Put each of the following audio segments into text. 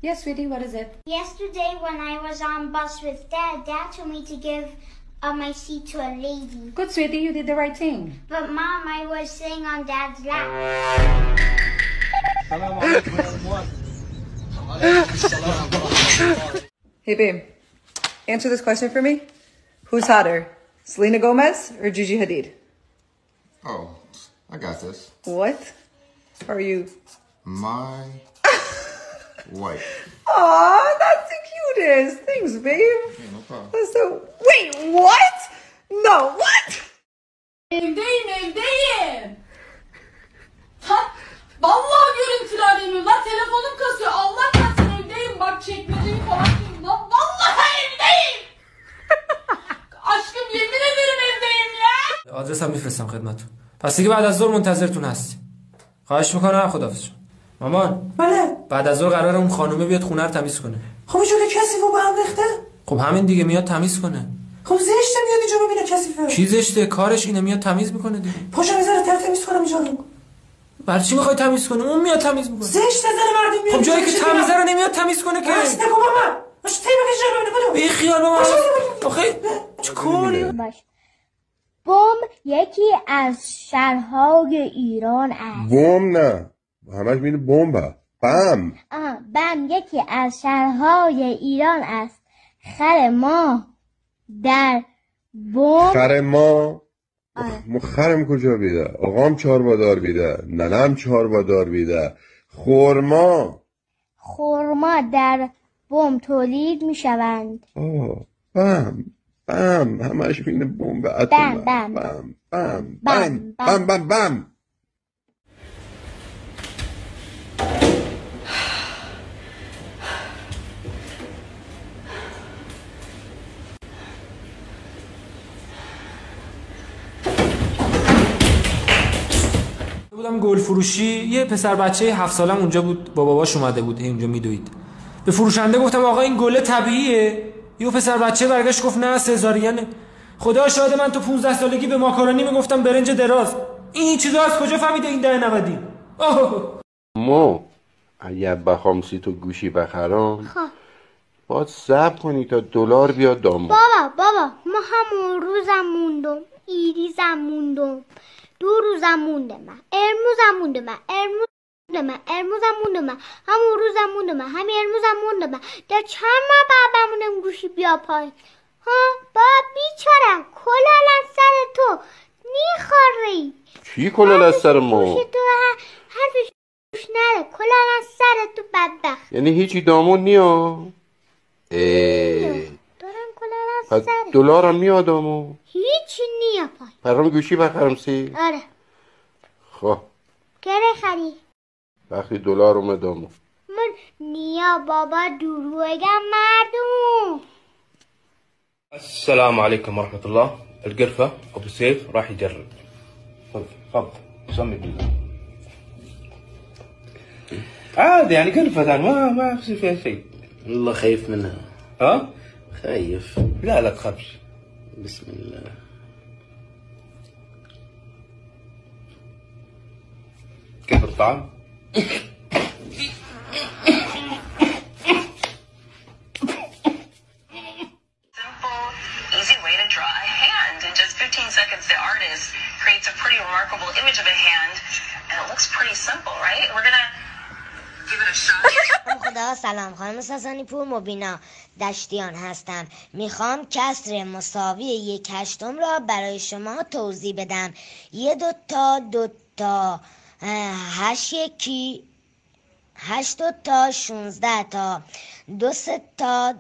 Yes, sweetie, what is it? Yesterday when I was on bus with Dad, Dad told me to give my seat to a lady. Good, sweetie, you did the right thing. But Mom, I was sitting on Dad's lap. Hey, babe. Answer this question for me. Who's hotter, Selena Gomez or Gigi Hadid? Oh, I got this. What are you? My wife. Aw, that's the cutest. Thanks, babe. Yeah, no problem. That's so... Wait, what? No, what? Evdeyim. Vallahi görüntülü arayamıyorum. Lan telefonum kasıyor. Allah kahretsin evdeyim. Bak çekmeceyi falan koyayım. Lan vallahi evdeyim. Aşkım yemin ederim evdeyim ya. آدرسم میفرستم خدمتتون. پس دیگه بعد از ظهر منتظرتون هستی. خواهش میکنم. خداحافظ. مامان. بله. بعد از ظهر قراره اون خانومه بیاد خونه رو تمیز کنه. خب اینجا که کثیفو به هم ریخته؟ خب همین دیگه میاد تمیز کنه. خب زشته میاد اینجا ببینه کثیفه. چی زشته؟ کارش اینه میاد تمیز میکنه دیگه. پاشو میذاره تمیز کنم اینجا رو. برای چی میخوای تمیز کنی؟ اون میاد تمیز میکنه. زشته زره مردم میاد. خب جایی که تمیزه رو نمیاد تمیز کنه که. بس نگو بابا. باش تیم بکش جلو ببینه. بی خیال بابا. آخه چیکاری؟ بم یکی از شهرهای ایران است. بم نه. همش میگه بمبه. بم. بم یکی از شهرهای ایران است. خر ما در بم. خر ما؟ خرم کجا بیده؟ آقام چهاربادار بیده. ننم چهاربادار بیده. خرما در بم تولید می شوند. بم همش میگه بمب اتم. بم بودم گل فروشی، یه پسر بچه 7 سالم اونجا بود، با باباش اومده بود اونجا میدوید. به فروشنده گفتم آقا این گل طبیعیه؟ یه پسر بچه برگشت گفت نه سزارینه. خدا شاهد من تو 15 سالگی به ماکارونی میگفتم برنج دراز. این چیزا از کجا فهمیده این 1090؟ ما اگه بخوام سی تو گوشی بخرم باید صبر کنی تا دلار بیاد دامون. بابا ما همون روزم موندم، ایریزم موندم، 2 روزم مونده من، ارموزم مونده من، ارموزم مونده من، همون روزم مونده من، همین ارموزم مونده من. در چند ماه بعد بمونم گوشی بیا پای. بابا بیچارم کلالم سر تو میخوری. چی کلال از سر ما؟ گوشی تو حرفش گوش نره، کلالم سر تو بدبخت. یعنی هیچی دامون نیا؟ دارم کلالم سر. دلارم میاد دامون؟ هیچی نیا پای. برام گوشی بخرم سی؟ آره. خب گره خری وقتی دلار اومد دامون من نیا بابا دروغم مردم. السلام عليكم ورحمة الله. القرفة أبو سيف راح يجرب. تفضل سمي بالله. عادي يعني قرفة ما يصير فيها شيء. والله خايف منها. ها؟ خايف. لا تخافش. بسم الله. كيف الطعم؟ Easy way to draw a hand. In just 15 seconds, the artist creates a pretty remarkable image of a hand, and it looks pretty simple, right? We're gonna give it a shot. خدا سلام، خانم ساسانی پور مبینا دشتیان هستم. میخوام کسر مساوی 1/8 را برای شما توضیح بدم. 1 2 تا 8 1 8 تا 16 تا 2 3 تا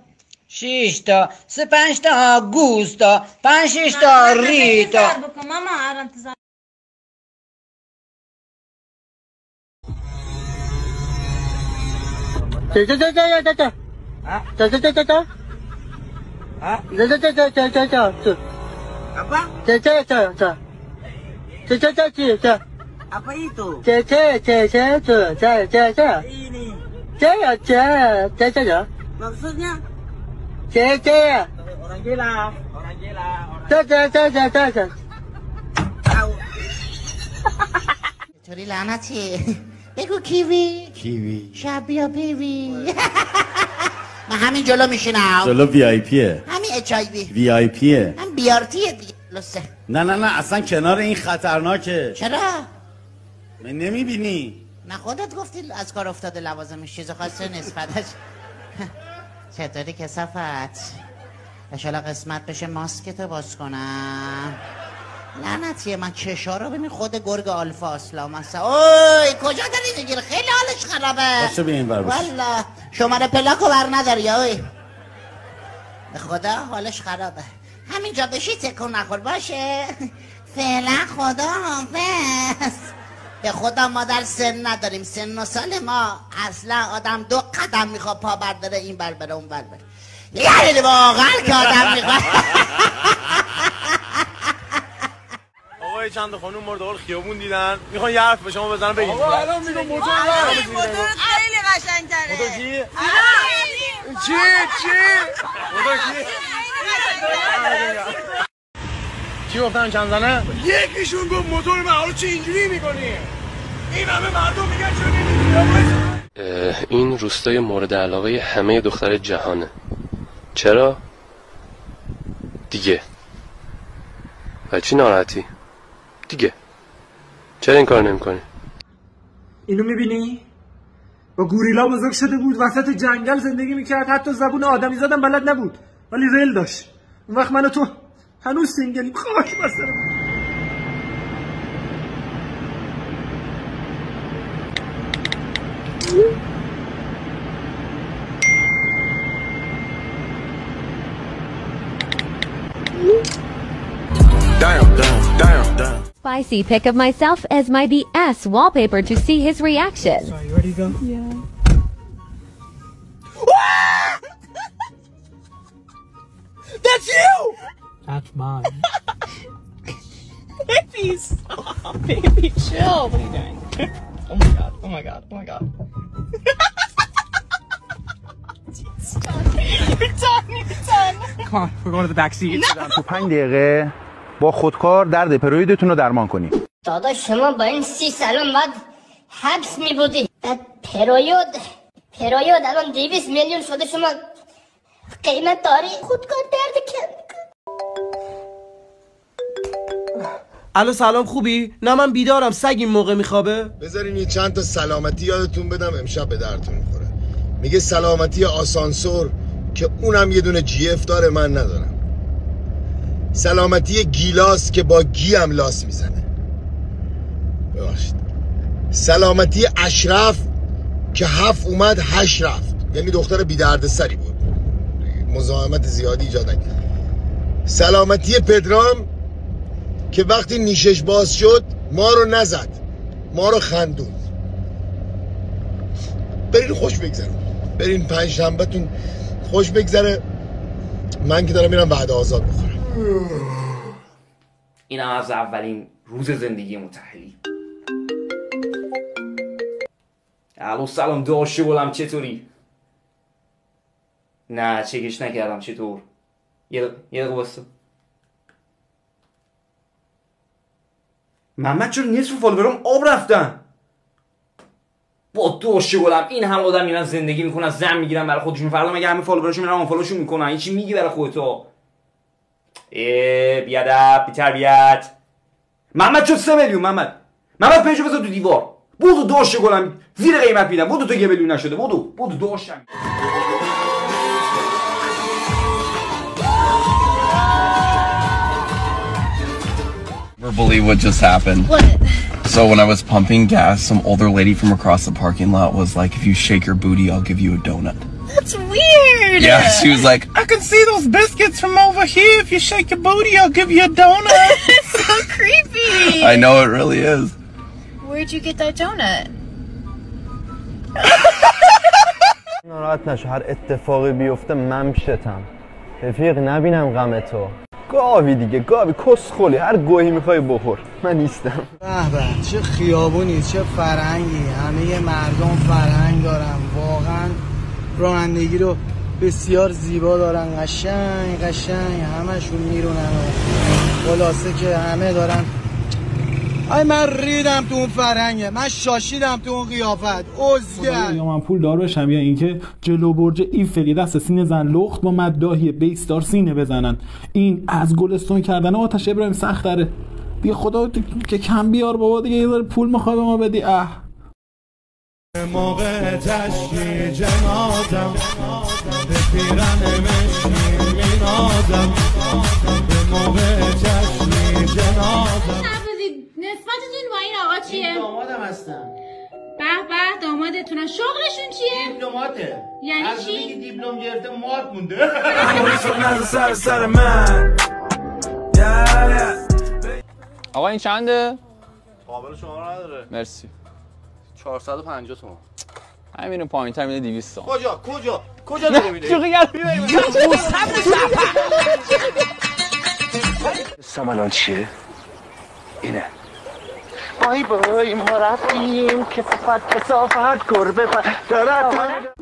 6 تا 3 5 تا گوز تا 5 6 تا ری تا. ماما انتظار Apa itu? Ini. Maksudnya? Orang gila. چطوری لعنتی؟ بگو کیوی. کیوی. شب بیا پیوی. من همین جلو میشینم. جلو وی آی پیه. همین اچ آی وی. وی آی پیه. هم بی آر تیه دیگه. لسه. نه اصلا کنار این خطرناکه. چرا؟ من نمیبینی؟ نه خودت گفتی از کار افتاده لوازمش چیز خاصی نسبتش. چطوری کثافت؟ انشالله قسمت بشه ماسکتو باز کنم. لعنتیه من چشا رو ببین خود گرگ آلفا اصلا مثلا. اوی کجا داری میگیری؟ خیلی حالش خرابه. باشه بیا این ور باشه. والا شماره پلاکو بر نداری اوی. به خدا حالش خرابه. همینجا بشی تکون نخور باشه. فعلا خدا حافظ. به خدا ما در سن نداریم. سن و سال ما اصلا آدم 2 قدم میخواد پا برداره این بر بره اون بر بره. یعنی واقعا که آدم میخواد. آقا چند تا خانوم مورد حال خیابون دیدن میخوان یه حرف به شما بزنن بگید. آقا الان میگم موتور خیلی قشنگ‌تره. موتور چی؟ چی؟ موتور چی گفتن چند زنه؟ یکیشون گفت موتور من چه اینجوری میکنی؟ این همه مردم میگن چرا این روستای مورد علاقه همه دختر جهانه. چرا؟ دیگه. و چی ناراحتی؟ دیگه. چرا این کار نمی‌کنی؟ اینو میبینی؟ با گوریلا بزرگ شده بود، وسط جنگل زندگی میکرد، حتی زبون آدمی زدن بلد نبود ولی ریل داشت. اون وقت من و تو هنوز سینگلیم. خاک بسرم. Spicy pic of myself as my BS wallpaper to see his reaction. Sorry, you ready to go? Yeah. That's you! That's mine. Baby, stop. Baby, chill. What are you doing? Oh my god, oh my god, oh my god. You're done, you're done. Come on, we're going to the back seat. تو 5 دقیقه با خودکار درد پرویدتون رو درمان کنیم. داداش شما با این 30 سالم بعد حبس می بودی. بعد پرویود الان 200 میلیون شده. شما قیمت داری؟ خودکار درد کم. الو سلام خوبی؟ نه من بیدارم. سگ این موقع میخوابه؟ بذارین یه چند تا سلامتی یادتون بدم امشب به درتون میخوره. میگه سلامتی آسانسور که اونم یه دونه جی اف داره من ندارم. سلامتی گیلاس که با گی هم لاس میزنه. ببخشید. سلامتی اشرف که 7 اومد 8 رفت. یعنی دختر بی درد سری بود. مزاحمت زیادی ایجاد نکرد. سلامتی پدرام که وقتی نیشش باز شد ما رو نزد، ما رو خندون. برین خوش بگذره، برین 5 شنبه‌تون خوش بگذره. من که دارم میرم وعده آزاد بخورم. اینم از اولین روز زندگی متحلی. الو سلام داشته بولم چطوری؟ نه چکش نکردم. چطور؟ یه دقیقه بسته. محمد چرا نصف فالوورام آب رفتن؟ با داشته بولم این هم آدم میرن زندگی میکنن، زن میگیرن برای خودشون، فردا مگه همه فالووراشون میرن آنفالوشون میکنن؟ این چی میگی برای خودتا؟ بیادب، بی‌تربیت. محمد شد 3 میلیون. محمد پیجو بذار تو دیوار. بودو داشته گلم زیر قیمت میدم. بودو تو 1 میلیون نشده. بودو داشتم. Never believe what just happened. What? So when I was pumping gas, some older lady from across the parking lot was like, if you shake your booty, I'll give you a donut. That's weird. Yeah, she was like, I can see those biscuits from over here. If you shake your booty, I'll give you a donut. It's so creepy. I know, it really is. Where'd you get that donut? ناراحت نشو، هر اتفاقی بیفته من پیشتم. رفیق نبینم غم تو. گاوی دیگه، گاوی کسخلی، هر گوهی میخوای بخور، من نیستم. به به چه خیابونی، چه فرهنگی، همه مردم فرهنگ دارن، واقعا رانندگی رو بسیار زیبا دارن، قشنگ همشون میرونن و خلاصه که همه دارن آی من ریدم تو اون فرهنگه، من شاشیدم تو اون قیافت اوزگر. یا من پول دار بشم یا اینکه جلو برج ایفل یه دست سینه زن لخت با مداهی بیستار سینه بزنن. این از گلستون کردن آتش ابراهیم سخت داره دیگه. خدا که کم بیار بابا دیگه، یه ذره پول میخوای به ما بدی. موقع تشکی جنازم به پیرن مشکین مینازم، به موقع تشکی جنازم. نسبتتون با این آقا چیه؟ دامادم هستم. به به دامادتونن. شغلشون چیه؟ دیپلماته. یعنی از چی؟ که دیپلم گرفته مات مونده. سر من. آقا این چنده؟ قابل شما رو نداره. مرسی. 450 تومان. همینو پایین‌تر میده 200 تومان. کجا داره میره؟ سامالان چیه؟ اینه. بای بای ما رفتیم که صفت گربه دارد.